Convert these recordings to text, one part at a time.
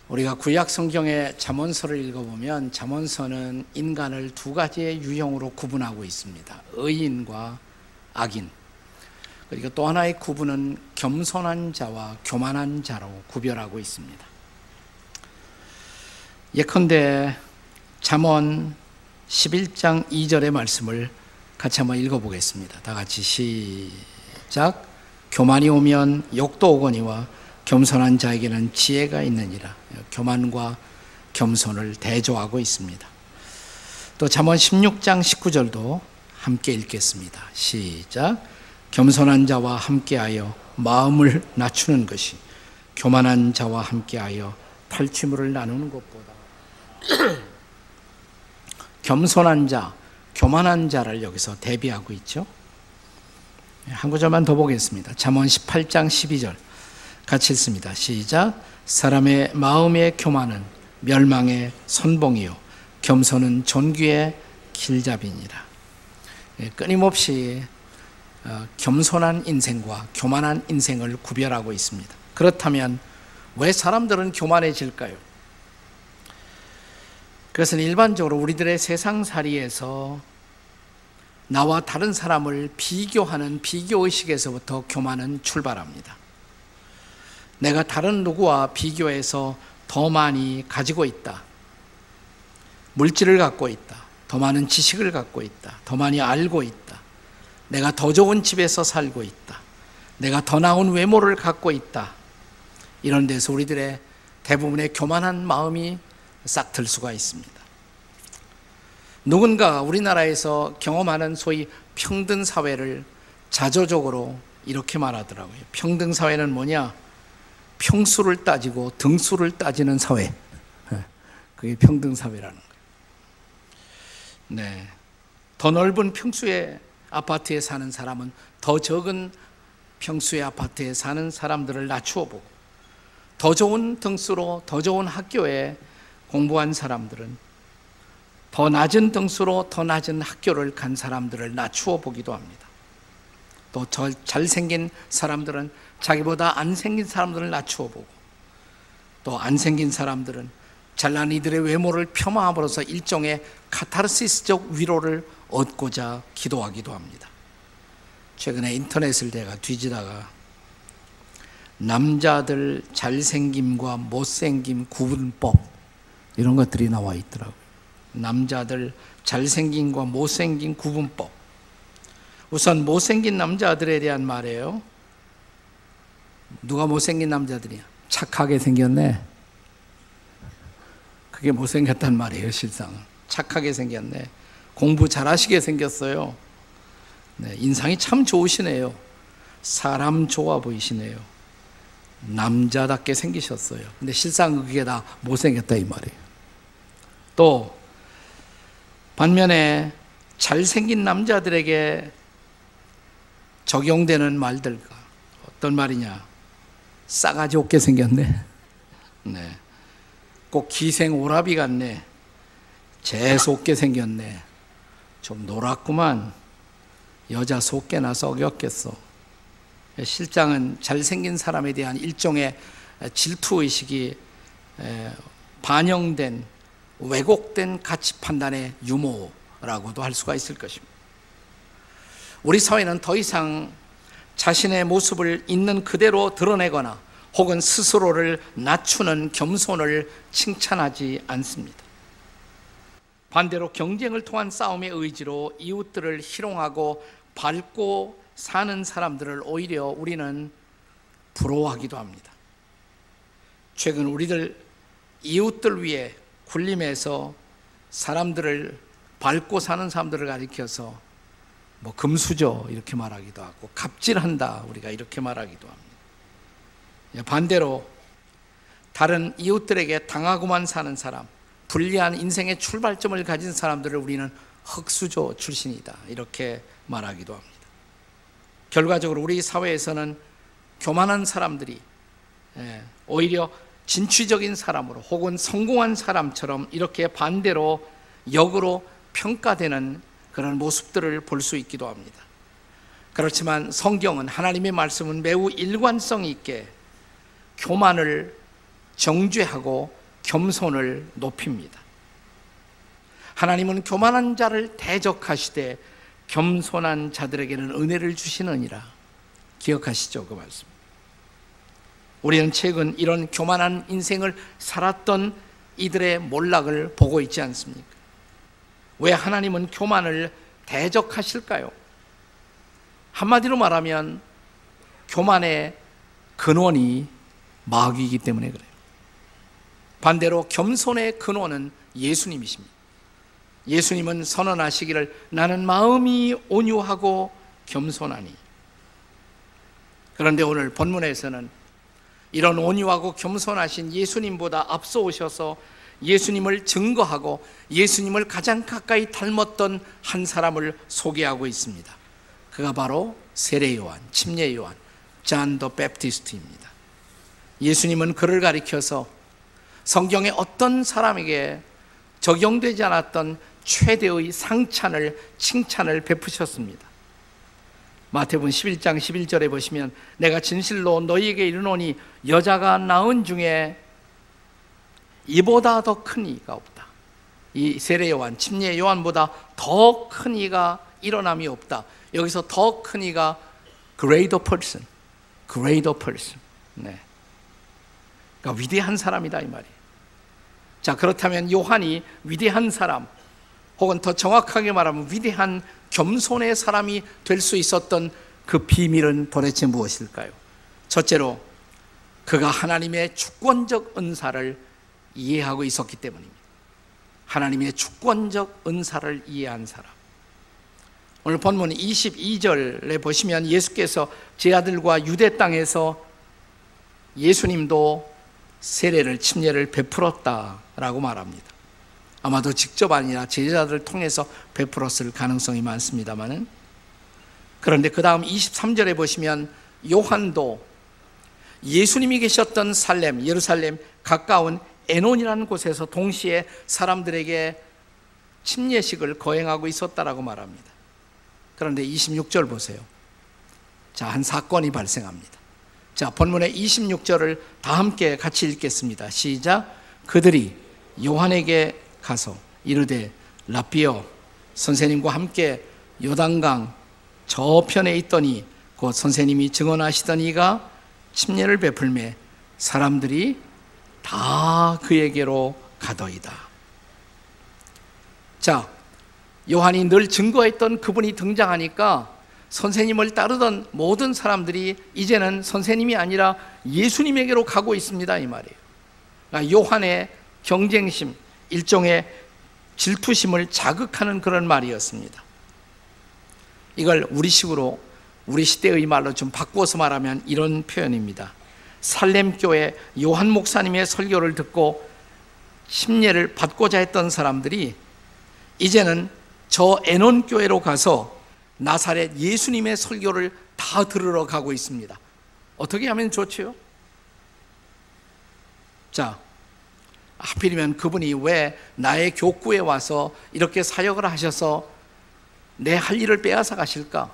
우리가 구약 성경의 잠언서를 읽어보면 잠언서는 인간을 두 가지의 유형으로 구분하고 있습니다. 의인과 악인. 그리고 또 하나의 구분은 겸손한 자와 교만한 자로 구별하고 있습니다. 예컨대 잠언 11장 2절의 말씀을 같이 한번 읽어보겠습니다. 다 같이 시작. 교만이 오면 욕도 오거니와 겸손한 자에게는 지혜가 있느니라. 교만과 겸손을 대조하고 있습니다. 또 잠언 16장 19절도 함께 읽겠습니다. 시작. 겸손한 자와 함께하여 마음을 낮추는 것이 교만한 자와 함께하여 탈취물을 나누는 것보다 겸손한 자, 교만한 자를 여기서 대비하고 있죠. 한 구절만 더 보겠습니다. 잠언 18장 12절 같이 읽습니다. 시작. 사람의 마음의 교만은 멸망의 선봉이요 겸손은 존귀의 길잡이니라. 끊임없이 겸손한 인생과 교만한 인생을 구별하고 있습니다. 그렇다면 왜 사람들은 교만해질까요? 그것은 일반적으로 우리들의 세상살이에서 나와 다른 사람을 비교하는 비교의식에서부터 교만은 출발합니다. 내가 다른 누구와 비교해서 더 많이 가지고 있다. 물질을 갖고 있다. 더 많은 지식을 갖고 있다. 더 많이 알고 있다. 내가 더 좋은 집에서 살고 있다. 내가 더 나은 외모를 갖고 있다. 이런 데서 우리들의 대부분의 교만한 마음이 싹 들 수가 있습니다. 누군가 우리나라에서 경험하는 소위 평등사회를 자조적으로 이렇게 말하더라고요. 평등사회는 뭐냐? 평수를 따지고 등수를 따지는 사회. 그게 평등사회라는 거예요. 네. 더 넓은 평수의 아파트에 사는 사람은 더 적은 평수의 아파트에 사는 사람들을 낮추어 보고, 더 좋은 등수로 더 좋은 학교에 공부한 사람들은 더 낮은 등수로 더 낮은 학교를 간 사람들을 낮추어 보기도 합니다. 또 잘생긴 사람들은 자기보다 안 생긴 사람들을 낮추어 보고, 또 안 생긴 사람들은 잘난 이들의 외모를 폄하함으로써 일종의 카타르시스적 위로를 얻고자 기도하기도 합니다. 최근에 인터넷을 내가 뒤지다가 남자들 잘생김과 못생김 구분법 이런 것들이 나와 있더라고요. 남자들 잘생김과 못생긴 구분법. 우선 못생긴 남자들에 대한 말이에요. 누가 못생긴 남자들이야? 착하게 생겼네. 그게 못생겼단 말이에요. 실상은 착하게 생겼네. 공부 잘하시게 생겼어요. 네, 인상이 참 좋으시네요. 사람 좋아 보이시네요. 남자답게 생기셨어요. 근데 실상 그게 다 못생겼다 이 말이에요. 또 반면에 잘생긴 남자들에게 적용되는 말들과 어떤 말이냐? 싸가지 없게 생겼네. 네. 꼭 기생 오라비 같네. 재수 없게 생겼네. 좀 노랗구만. 여자 속개나 썩였겠어. 실장은 잘생긴 사람에 대한 일종의 질투의식이 반영된 왜곡된 가치 판단의 유무라고도 할 수가 있을 것입니다. 우리 사회는 더 이상 자신의 모습을 있는 그대로 드러내거나 혹은 스스로를 낮추는 겸손을 칭찬하지 않습니다. 반대로 경쟁을 통한 싸움의 의지로 이웃들을 희롱하고 밟고 사는 사람들을 오히려 우리는 부러워하기도 합니다. 최근 우리들 이웃들 위해 군림해서 사람들을 밟고 사는 사람들을 가리켜서 뭐 금수저 이렇게 말하기도 하고 갑질한다 우리가 이렇게 말하기도 합니다. 반대로 다른 이웃들에게 당하고만 사는 사람, 불리한 인생의 출발점을 가진 사람들을 우리는 흙수저 출신이다 이렇게 말하기도 합니다. 결과적으로 우리 사회에서는 교만한 사람들이 오히려 진취적인 사람으로 혹은 성공한 사람처럼 이렇게 반대로 역으로 평가되는 그런 모습들을 볼 수 있기도 합니다. 그렇지만 성경은, 하나님의 말씀은 매우 일관성 있게 교만을 정죄하고 겸손을 높입니다. 하나님은 교만한 자를 대적하시되 겸손한 자들에게는 은혜를 주시느니라. 기억하시죠? 그 말씀. 우리는 최근 이런 교만한 인생을 살았던 이들의 몰락을 보고 있지 않습니까? 왜 하나님은 교만을 대적하실까요? 한마디로 말하면 교만의 근원이 마귀이기 때문에 그래요. 반대로 겸손의 근원은 예수님이십니다. 예수님은 선언하시기를 나는 마음이 온유하고 겸손하니. 그런데 오늘 본문에서는 이런 온유하고 겸손하신 예수님보다 앞서 오셔서 예수님을 증거하고 예수님을 가장 가까이 닮았던 한 사람을 소개하고 있습니다. 그가 바로 세례 요한, 침례 요한, 존 더 베프티스트입니다. 예수님은 그를 가리켜서 성경의 어떤 사람에게 적용되지 않았던 최대의 칭찬을 베푸셨습니다. 마태복음 11장 11절에 보시면 내가 진실로 너희에게 이르노니 여자가 낳은 중에 이보다 더 큰 이가 없다. 이 세례 요한, 침례 요한보다 더 큰 이가 일어남이 없다. 여기서 더 큰 이가 greater person. 네. 그러니까 위대한 사람이다 이 말이에요. 자, 그렇다면 요한이 위대한 사람, 혹은 더 정확하게 말하면 위대한 겸손의 사람이 될 수 있었던 그 비밀은 도대체 무엇일까요? 첫째로 그가 하나님의 주권적 은사를 이해하고 있었기 때문입니다. 하나님의 주권적 은사를 이해한 사람. 오늘 본문 22절에 보시면 예수께서 제 아들과 유대 땅에서 예수님도 세례를, 침례를 베풀었다라고 말합니다. 아마도 직접 아니라 제자들을 통해서 베풀었을 가능성이 많습니다만, 그런데 그 다음 23절에 보시면 요한도 예수님이 계셨던 살렘, 예루살렘 가까운 에논이라는 곳에서 동시에 사람들에게 침례식을 거행하고 있었다라고 말합니다. 그런데 26절 보세요. 자, 한 사건이 발생합니다. 자, 본문의 26절을 다 함께 같이 읽겠습니다. 시작. 그들이 요한에게 가서 이르되 라삐여, 선생님과 함께 요단강 저편에 있더니 곧 선생님이 증언하시던 이가 침례를 베풀매 사람들이 다 그에게로 가더이다. 자, 요한이 늘 증거했던 그분이 등장하니까 선생님을 따르던 모든 사람들이 이제는 선생님이 아니라 예수님에게로 가고 있습니다 이 말이에요. 그러니까 요한의 경쟁심, 일종의 질투심을 자극하는 그런 말이었습니다. 이걸 우리식으로, 우리 시대의 말로 좀 바꾸어서 말하면 이런 표현입니다. 살렘교회 요한 목사님의 설교를 듣고 침례를 받고자 했던 사람들이 이제는 저 에논교회로 가서 나사렛 예수님의 설교를 다 들으러 가고 있습니다. 어떻게 하면 좋지요? 자, 하필이면 그분이 왜 나의 교구에 와서 이렇게 사역을 하셔서 내 할 일을 빼앗아 가실까?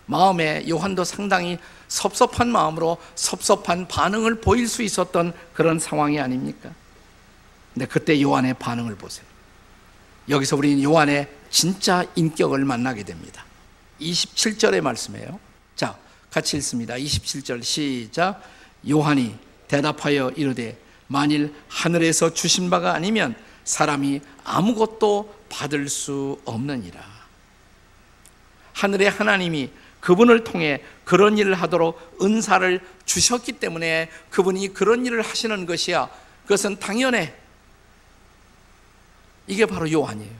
마음에 요한도 상당히 섭섭한 마음으로 섭섭한 반응을 보일 수 있었던 그런 상황이 아닙니까? 근데 그때 요한의 반응을 보세요. 여기서 우리는 요한의 진짜 인격을 만나게 됩니다. 27절의 말씀이에요. 자, 같이 읽습니다. 27절 시작. 요한이 대답하여 이르되 만일 하늘에서 주신 바가 아니면 사람이 아무것도 받을 수 없느니라. 하늘의 하나님이 그분을 통해 그런 일을 하도록 은사를 주셨기 때문에 그분이 그런 일을 하시는 것이야. 그것은 당연해. 이게 바로 요한이에요.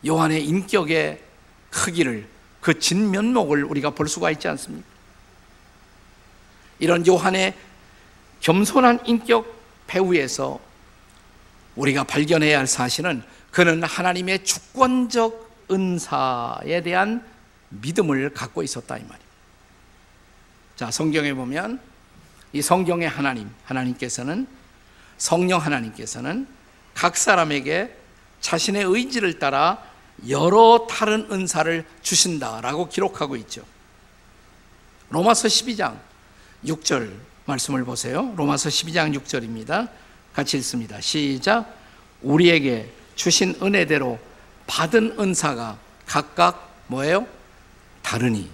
요한의 인격의 크기를, 그 진면목을 우리가 볼 수가 있지 않습니까? 이런 요한의 겸손한 인격 배후에서 우리가 발견해야 할 사실은 그는 하나님의 주권적 은사에 대한 믿음을 갖고 있었다 이 말이에요. 자, 성경에 보면 이 성경의 하나님께서는, 성령 하나님께서는 각 사람에게 자신의 의지를 따라 여러 다른 은사를 주신다라고 기록하고 있죠. 로마서 12장 6절 말씀을 보세요. 로마서 12장 6절입니다. 같이 읽습니다. 시작. 우리에게 주신 은혜대로 받은 은사가 각각 뭐예요? 다르니.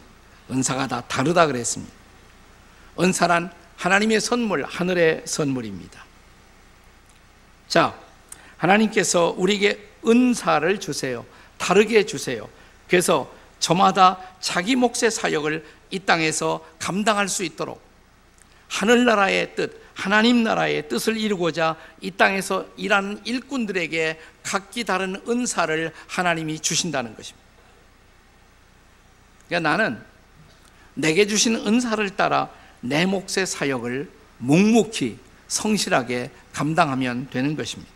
은사가 다 다르다 그랬습니다. 은사란 하나님의 선물, 하늘의 선물입니다. 자, 하나님께서 우리에게 은사를 주세요. 다르게 주세요. 그래서 저마다 자기 몫의 사역을 이 땅에서 감당할 수 있도록 하늘나라의 뜻, 하나님 나라의 뜻을 이루고자 이 땅에서 일하는 일꾼들에게 각기 다른 은사를 하나님이 주신다는 것입니다. 그러니까 나는 내게 주신 은사를 따라 내 몫의 사역을 묵묵히 성실하게 감당하면 되는 것입니다.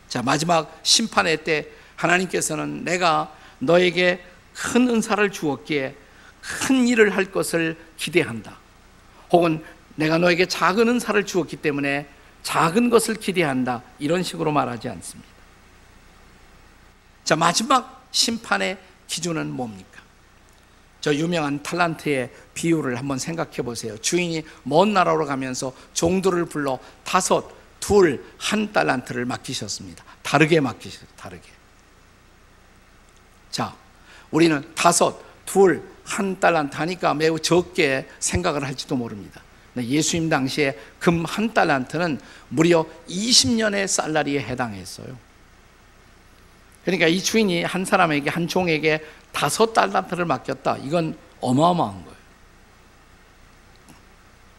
자, 마지막 심판의 때 하나님께서는 내가 너에게 큰 은사를 주었기에 큰 일을 할 것을 기대한다. 혹은 내가 너에게 작은 은사를 주었기 때문에 작은 것을 기대한다. 이런 식으로 말하지 않습니다. 자, 마지막 심판의 기준은 뭡니까? 저 유명한 탤런트의 비유를 한번 생각해 보세요. 주인이 먼 나라로 가면서 종들을 불러 5, 2, 1 달란트를 맡기셨습니다. 다르게 맡기셨어요. 다르게. 자, 우리는 5, 2, 1 달란트 하니까 매우 적게 생각을 할지도 모릅니다. 예수님 당시에 금 1 달란트는 무려 20년의 살라리에 해당했어요. 그러니까 이 주인이 한 사람에게, 한 종에게 5 달란트를 맡겼다. 이건 어마어마한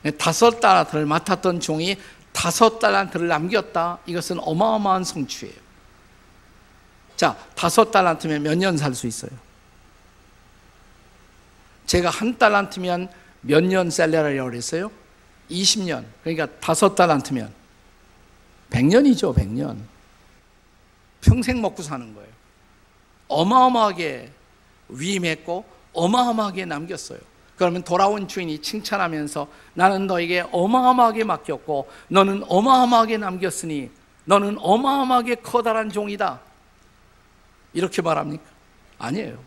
거예요. 5 달란트를 맡았던 종이 5 달란트를 남겼다. 이것은 어마어마한 성취예요. 자, 5 달란트면 몇 년 살 수 있어요? 제가 1 달란트면 몇 년 셀러리라고 그랬어요? 20년. 그러니까 5 달란트면 100년이죠. 100년. 평생 먹고 사는 거예요. 어마어마하게 위임했고 어마어마하게 남겼어요. 그러면 돌아온 주인이 칭찬하면서 나는 너에게 어마어마하게 맡겼고 너는 어마어마하게 남겼으니 너는 어마어마하게 커다란 종이다. 이렇게 말합니까? 아니에요.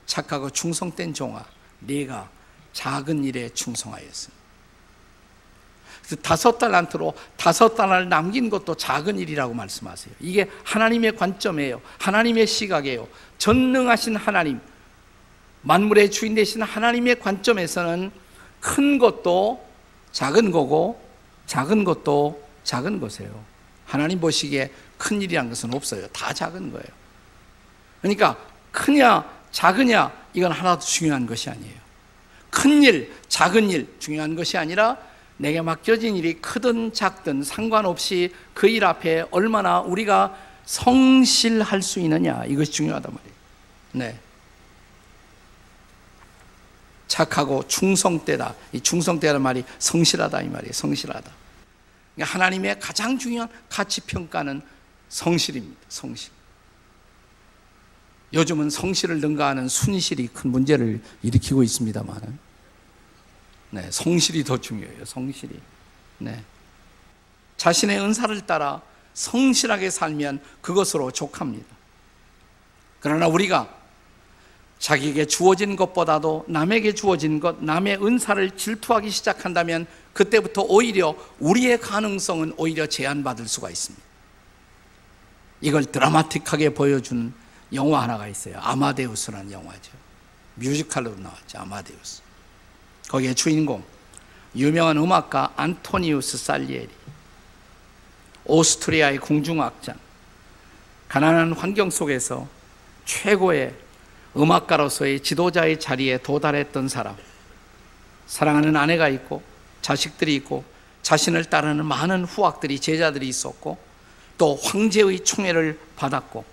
착하고 충성된 종아, 네가 작은 일에 충성하였으니. 5 달란트로 5 달러를 남긴 것도 작은 일이라고 말씀하세요. 이게 하나님의 관점이에요. 하나님의 시각이에요. 전능하신 하나님, 만물의 주인 되신 하나님의 관점에서는 큰 것도 작은 거고 작은 것도 작은 것이에요. 하나님 보시기에 큰 일이라는 것은 없어요. 다 작은 거예요. 그러니까 크냐 작으냐 이건 하나도 중요한 것이 아니에요. 큰 일, 작은 일 중요한 것이 아니라 내게 맡겨진 일이 크든 작든 상관없이 그 일 앞에 얼마나 우리가 성실할 수 있느냐, 이것이 중요하단 말이에요. 네. 착하고 충성되다. 이 충성되다는 말이 성실하다 이 말이에요. 성실하다. 그러니까 하나님의 가장 중요한 가치 평가는 성실입니다. 성실. 요즘은 성실을 능가하는 순실이 큰 문제를 일으키고 있습니다만, 네, 성실이 더 중요해요. 성실이. 네. 자신의 은사를 따라 성실하게 살면 그것으로 족합니다. 그러나 우리가 자기에게 주어진 것보다도 남에게 주어진 것, 남의 은사를 질투하기 시작한다면 그때부터 오히려 우리의 가능성은 오히려 제한받을 수가 있습니다. 이걸 드라마틱하게 보여주는 영화 하나가 있어요. 아마데우스라는 영화죠. 뮤지컬로 나왔죠. 아마데우스. 거기에 주인공 유명한 음악가 안토니우스 살리에리, 오스트리아의 궁중악장, 가난한 환경 속에서 최고의 음악가로서의 지도자의 자리에 도달했던 사람, 사랑하는 아내가 있고 자식들이 있고 자신을 따르는 많은 후학들이, 제자들이 있었고 또 황제의 총애를 받았고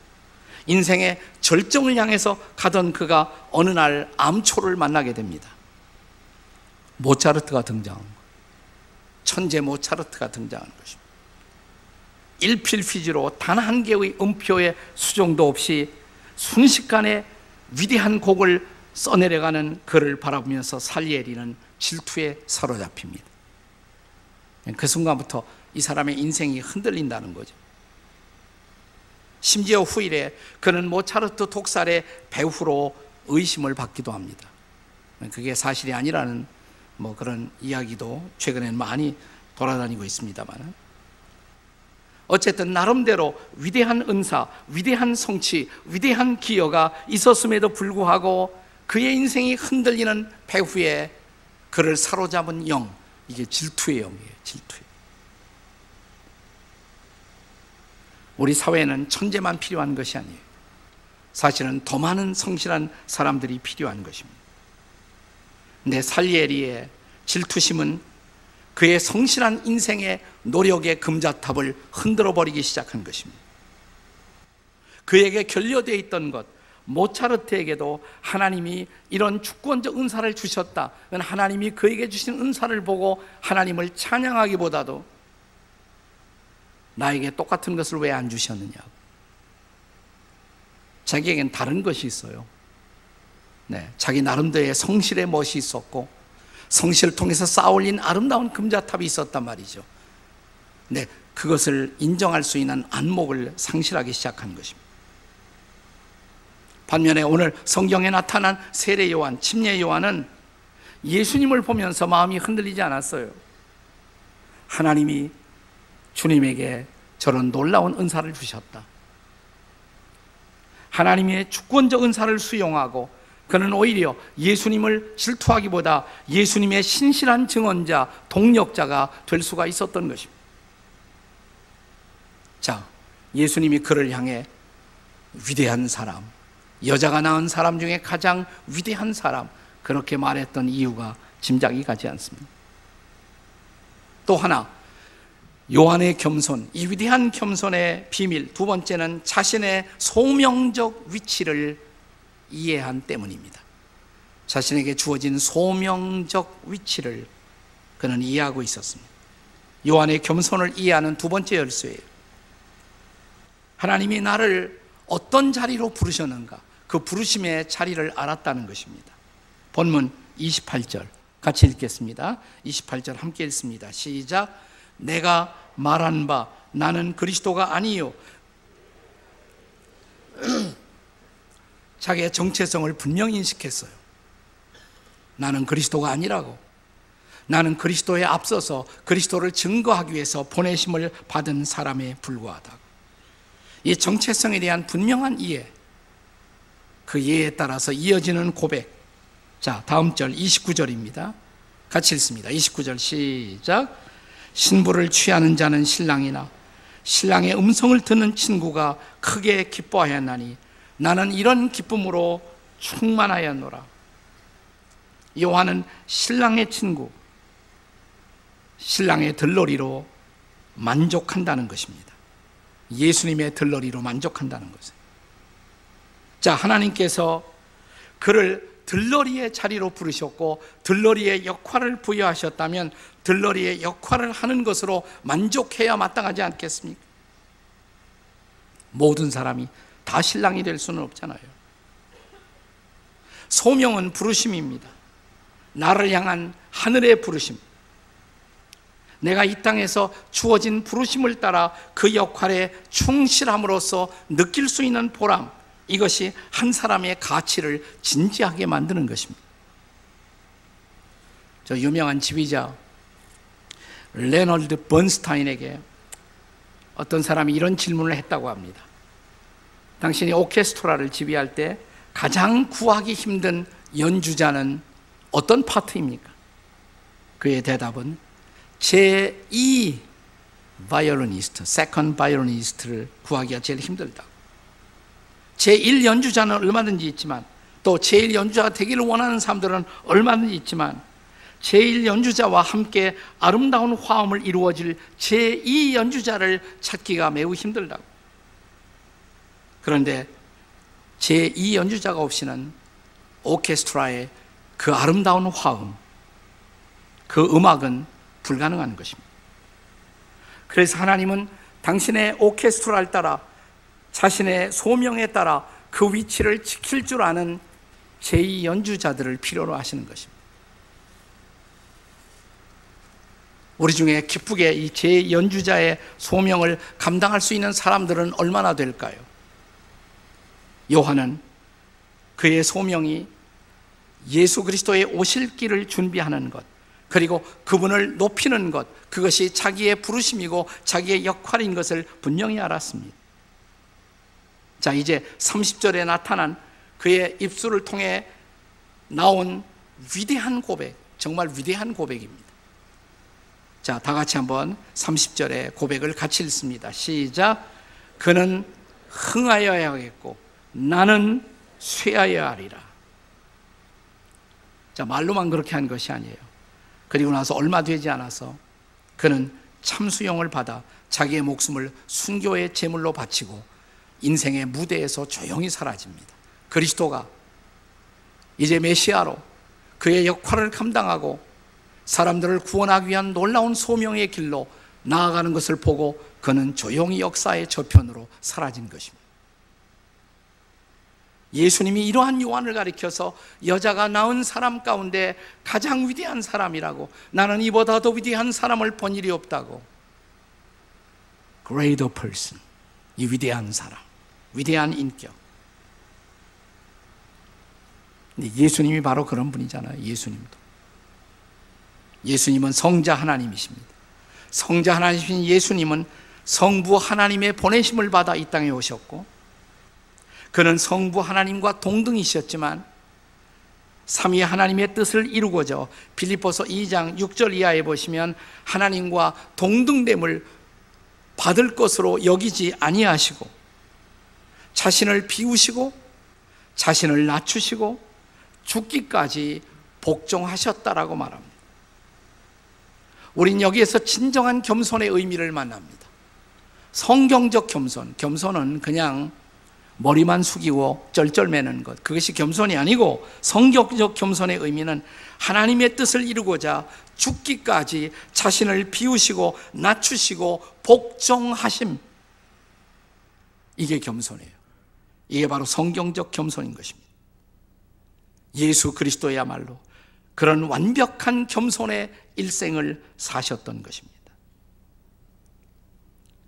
인생의 절정을 향해서 가던 그가 어느 날 암초를 만나게 됩니다. 모차르트가 등장한 거예요. 천재 모차르트가 등장한 것입니다. 일필휘지로 단 한 개의 음표의 수정도 없이 순식간에 위대한 곡을 써내려가는 그를 바라보면서 살리에리는 질투에 사로잡힙니다. 그 순간부터 이 사람의 인생이 흔들린다는 거죠. 심지어 후일에 그는 모차르트 독살의 배후로 의심을 받기도 합니다. 그게 사실이 아니라는 그런 이야기도 최근에 많이 돌아다니고 있습니다만, 어쨌든 나름대로 위대한 은사, 위대한 성취, 위대한 기여가 있었음에도 불구하고 그의 인생이 흔들리는 배후에 그를 사로잡은 영, 이게 질투의 영이에요. 질투. 우리 사회에는 천재만 필요한 것이 아니에요. 사실은 더 많은 성실한 사람들이 필요한 것입니다. 근데 살리에리의 질투심은 그의 성실한 인생의 노력의 금자탑을 흔들어 버리기 시작한 것입니다. 그에게 결여되어 있던 것, 모차르트에게도 하나님이 이런 주권적 은사를 주셨다, 하나님이 그에게 주신 은사를 보고 하나님을 찬양하기보다도 나에게 똑같은 것을 왜 안 주셨느냐고, 자기에겐 다른 것이 있어요. 자기 나름대로의 성실의 멋이 있었고 성실을 통해서 쌓아올린 아름다운 금자탑이 있었단 말이죠. 그것을 인정할 수 있는 안목을 상실하기 시작한 것입니다. 반면에 오늘 성경에 나타난 세례 요한, 침례 요한은 예수님을 보면서 마음이 흔들리지 않았어요. 하나님이 주님에게 저런 놀라운 은사를 주셨다, 하나님의 주권적 은사를 수용하고 그는 오히려 예수님을 질투하기보다 예수님의 신실한 증언자, 동력자가 될 수가 있었던 것입니다. 자, 예수님이 그를 향해 위대한 사람, 여자가 낳은 사람 중에 가장 위대한 사람, 그렇게 말했던 이유가 짐작이 가지 않습니다. 또 하나, 요한의 겸손, 이 위대한 겸손의 비밀, 두 번째는 자신의 소명적 위치를 이해한 때문입니다. 자신에게 주어진 소명적 위치를 그는 이해하고 있었습니다. 요한의 겸손을 이해하는 두 번째 열쇠예요. 하나님이 나를 어떤 자리로 부르셨는가, 그 부르심의 자리를 알았다는 것입니다. 본문 28절 같이 읽겠습니다. 28절 함께 읽습니다. 시작. 내가 말한 바 나는 그리스도가 아니요. 자기의 정체성을 분명히 인식했어요. 나는 그리스도가 아니라고. 나는 그리스도에 앞서서 그리스도를 증거하기 위해서 보내심을 받은 사람에 불과하다고. 이 정체성에 대한 분명한 이해, 그 이해에 따라서 이어지는 고백. 자, 다음 절 29절입니다. 같이 읽습니다. 29절 시작. 신부를 취하는 자는 신랑이나 신랑의 음성을 듣는 친구가 크게 기뻐하였나니 나는 이런 기쁨으로 충만하였노라. 요한은 신랑의 친구, 신랑의 들러리로 만족한다는 것입니다. 예수님의 들러리로 만족한다는 것이에요. 자, 하나님께서 그를 들러리의 자리로 부르셨고 들러리의 역할을 부여하셨다면 들러리의 역할을 하는 것으로 만족해야 마땅하지 않겠습니까? 모든 사람이 다 신랑이 될 수는 없잖아요. 소명은 부르심입니다. 나를 향한 하늘의 부르심, 내가 이 땅에서 주어진 부르심을 따라 그 역할에 충실함으로써 느낄 수 있는 보람, 이것이 한 사람의 가치를 진지하게 만드는 것입니다. 저 유명한 지휘자 레널드 번스타인에게 어떤 사람이 이런 질문을 했다고 합니다. 당신이 오케스트라를 지휘할 때 가장 구하기 힘든 연주자는 어떤 파트입니까? 그의 대답은 제2 바이올리니스트, 세컨드 바이올리니스트를 구하기가 제일 힘들다. 제1 연주자는 얼마든지 있지만, 또 제1 연주자가 되기를 원하는 사람들은 얼마든지 있지만, 제1 연주자와 함께 아름다운 화음을 이루어질 제2 연주자를 찾기가 매우 힘들다고. 그런데 제2 연주자가 없이는 오케스트라의 그 아름다운 화음, 그 음악은 불가능한 것입니다. 그래서 하나님은 당신의 오케스트라를 따라 자신의 소명에 따라 그 위치를 지킬 줄 아는 제2 연주자들을 필요로 하시는 것입니다. 우리 중에 기쁘게 이 제2연주자의 소명을 감당할 수 있는 사람들은 얼마나 될까요? 요한은 그의 소명이 예수 그리스도의 오실 길을 준비하는 것, 그리고 그분을 높이는 것, 그것이 자기의 부르심이고 자기의 역할인 것을 분명히 알았습니다. 자, 이제 30절에 나타난 그의 입술을 통해 나온 위대한 고백, 정말 위대한 고백입니다. 자, 다 같이 한번 30절의 고백을 같이 읽습니다. 시작. 그는 흥하여야 하겠고 나는 쇠하여야 하리라. 자, 말로만 그렇게 한 것이 아니에요. 그리고 나서 얼마 되지 않아서 그는 참수형을 받아 자기의 목숨을 순교의 제물로 바치고 인생의 무대에서 조용히 사라집니다. 그리스도가 이제 메시아로 그의 역할을 감당하고 사람들을 구원하기 위한 놀라운 소명의 길로 나아가는 것을 보고 그는 조용히 역사의 저편으로 사라진 것입니다. 예수님이 이러한 요한을 가리켜서 여자가 낳은 사람 가운데 가장 위대한 사람이라고, 나는 이보다 더 위대한 사람을 본 일이 없다고. Greater person, 이 위대한 사람, 위대한 인격. 근데 예수님이 바로 그런 분이잖아요. 예수님은 성자 하나님이십니다. 성자 하나님이신 예수님은 성부 하나님의 보내심을 받아 이 땅에 오셨고, 그는 성부 하나님과 동등이셨지만 삼위 하나님의 뜻을 이루고자 빌립보서 2장 6절 이하에 보시면 하나님과 동등됨을 받을 것으로 여기지 아니하시고 자신을 비우시고 자신을 낮추시고 죽기까지 복종하셨다라고 말합니다. 우린 여기에서 진정한 겸손의 의미를 만납니다. 성경적 겸손, 겸손은 그냥 머리만 숙이고 쩔쩔매는 것, 그것이 겸손이 아니고 성경적 겸손의 의미는 하나님의 뜻을 이루고자 죽기까지 자신을 비우시고 낮추시고 복종하심, 이게 겸손이에요. 이게 바로 성경적 겸손인 것입니다. 예수 그리스도야말로 그런 완벽한 겸손의 일생을 사셨던 것입니다.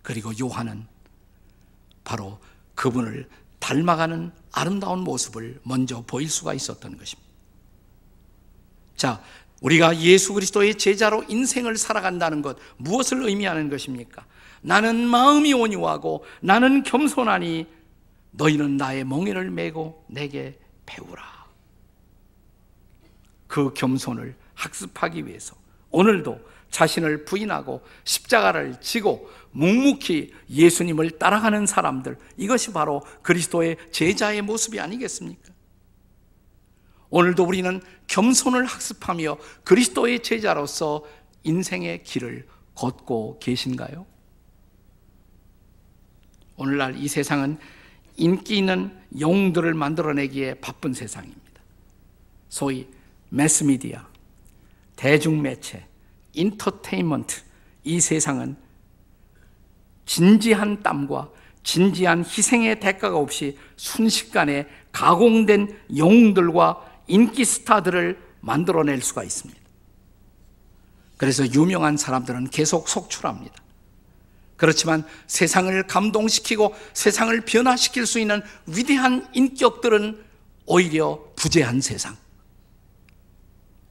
그리고 요한은 바로 그분을 닮아가는 아름다운 모습을 먼저 보일 수가 있었던 것입니다. 자, 우리가 예수 그리스도의 제자로 인생을 살아간다는 것, 무엇을 의미하는 것입니까? 나는 마음이 온유하고 나는 겸손하니 너희는 나의 멍에를 메고 내게 배우라. 그 겸손을 학습하기 위해서 오늘도 자신을 부인하고 십자가를 지고 묵묵히 예수님을 따라가는 사람들, 이것이 바로 그리스도의 제자의 모습이 아니겠습니까? 오늘도 우리는 겸손을 학습하며 그리스도의 제자로서 인생의 길을 걷고 계신가요? 오늘날 이 세상은 인기 있는 영웅들을 만들어내기에 바쁜 세상입니다. 소위 매스미디어, 대중매체, 인터테인먼트, 이 세상은 진지한 땀과 진지한 희생의 대가가 없이 순식간에 가공된 영웅들과 인기 스타들을 만들어낼 수가 있습니다. 그래서 유명한 사람들은 계속 속출합니다. 그렇지만 세상을 감동시키고 세상을 변화시킬 수 있는 위대한 인격들은 오히려 부재한 세상,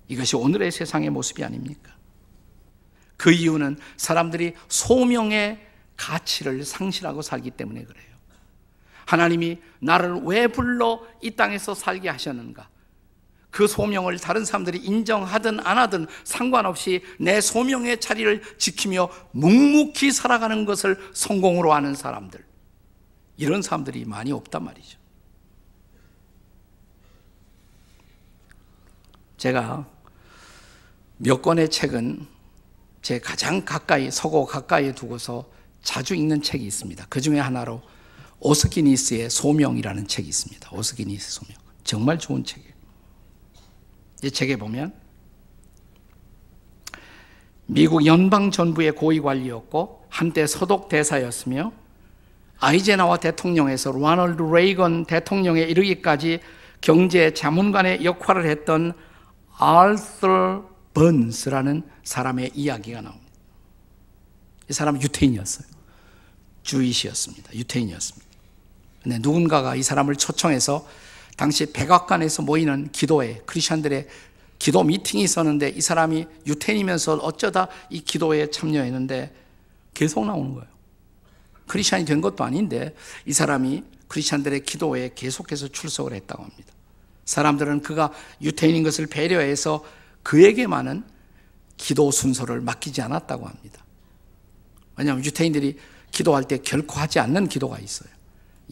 이것이 오늘의 세상의 모습이 아닙니까? 그 이유는 사람들이 소명의 가치를 상실하고 살기 때문에 그래요. 하나님이 나를 왜 불러 이 땅에서 살게 하셨는가? 그 소명을 다른 사람들이 인정하든 안 하든 상관없이 내 소명의 자리를 지키며 묵묵히 살아가는 것을 성공으로 하는 사람들, 이런 사람들이 많이 없단 말이죠. 제가 몇 권의 책은 제 가장 가까이, 서고 가까이에 두고서 자주 읽는 책이 있습니다. 그 중에 하나로 오스기니스의 소명이라는 책이 있습니다. 오스기니스 소명, 정말 좋은 책이에요. 이 책에 보면 미국 연방정부의 고위관리였고 한때 서독 대사였으며 아이젠하워 대통령에서 로널드 레이건 대통령에 이르기까지 경제 자문관의 역할을 했던 아서 번스라는 사람의 이야기가 나옵니다. 이 사람은 유태인이었어요. 주이시였습니다. 유태인이었습니다. 근데 누군가가 이 사람을 초청해서 당시 백악관에서 모이는 기도회, 크리스천들의 기도 미팅이 있었는데 이 사람이 유태인이면서 어쩌다 이 기도에 참여했는데 계속 나오는 거예요. 크리스찬이 된 것도 아닌데 이 사람이 크리스찬들의 기도에 계속해서 출석을 했다고 합니다. 사람들은 그가 유태인인 것을 배려해서 그에게만은 기도 순서를 맡기지 않았다고 합니다. 왜냐하면 유태인들이 기도할 때 결코 하지 않는 기도가 있어요.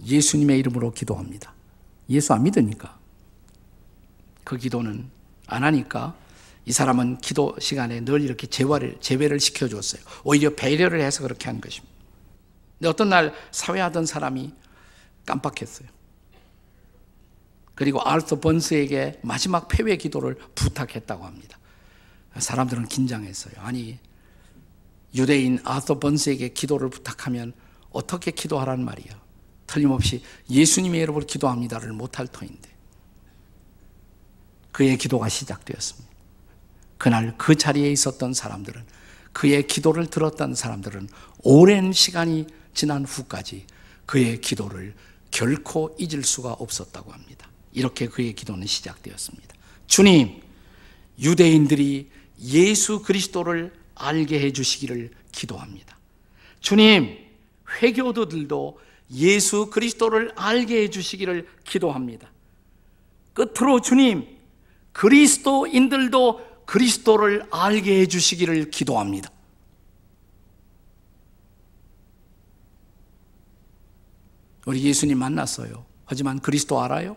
예수님의 이름으로 기도합니다. 예수 안 믿으니까. 그 기도는 안 하니까 이 사람은 기도 시간에 늘 이렇게 제외를 시켜줬어요. 오히려 배려를 해서 그렇게 한 것입니다. 근데 어떤 날 사회하던 사람이 깜빡했어요. 그리고 아르터 번스에게 마지막 폐회 기도를 부탁했다고 합니다. 사람들은 긴장했어요. 아니, 유대인 아르터 번스에게 기도를 부탁하면 어떻게 기도하라는 말이야. 틀림없이 예수님의 이름으로 기도합니다를 못할 터인데. 그의 기도가 시작되었습니다. 그날 그 자리에 있었던 사람들은, 그의 기도를 들었던 사람들은 오랜 시간이 지난 후까지 그의 기도를 결코 잊을 수가 없었다고 합니다. 이렇게 그의 기도는 시작되었습니다. 주님, 유대인들이 예수 그리스도를 알게 해주시기를 기도합니다. 주님, 회교도들도 예수 그리스도를 알게 해주시기를 기도합니다. 끝으로 주님, 그리스도인들도 그리스도를 알게 해주시기를 기도합니다. 우리 예수님 만났어요. 하지만 그리스도 알아요?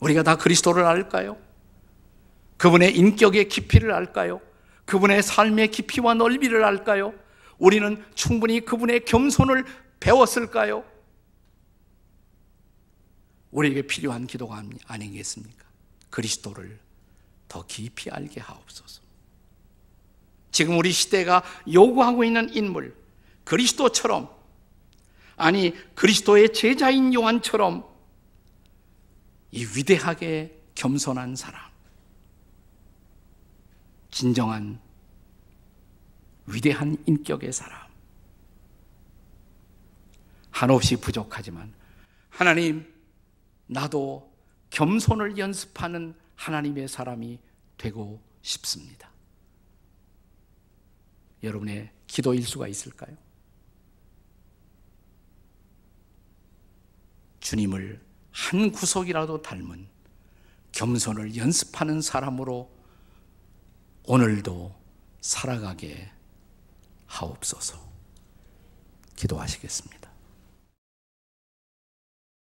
우리가 다 그리스도를 알까요? 그분의 인격의 깊이를 알까요? 그분의 삶의 깊이와 넓이를 알까요? 우리는 충분히 그분의 겸손을 배웠을까요? 우리에게 필요한 기도가 아니겠습니까? 그리스도를 더 깊이 알게 하옵소서. 지금 우리 시대가 요구하고 있는 인물, 그리스도처럼, 아니 그리스도의 제자인 요한처럼 이 위대하게 겸손한 사람, 진정한 위대한 인격의 사람, 한없이 부족하지만 하나님, 나도 겸손을 연습하는 하나님의 사람이 되고 싶습니다. 여러분의 기도 일수가 있을까요? 주님을 한 구석이라도 닮은 겸손을 연습하는 사람으로 오늘도 살아가게 하옵소서. 기도하시겠습니다.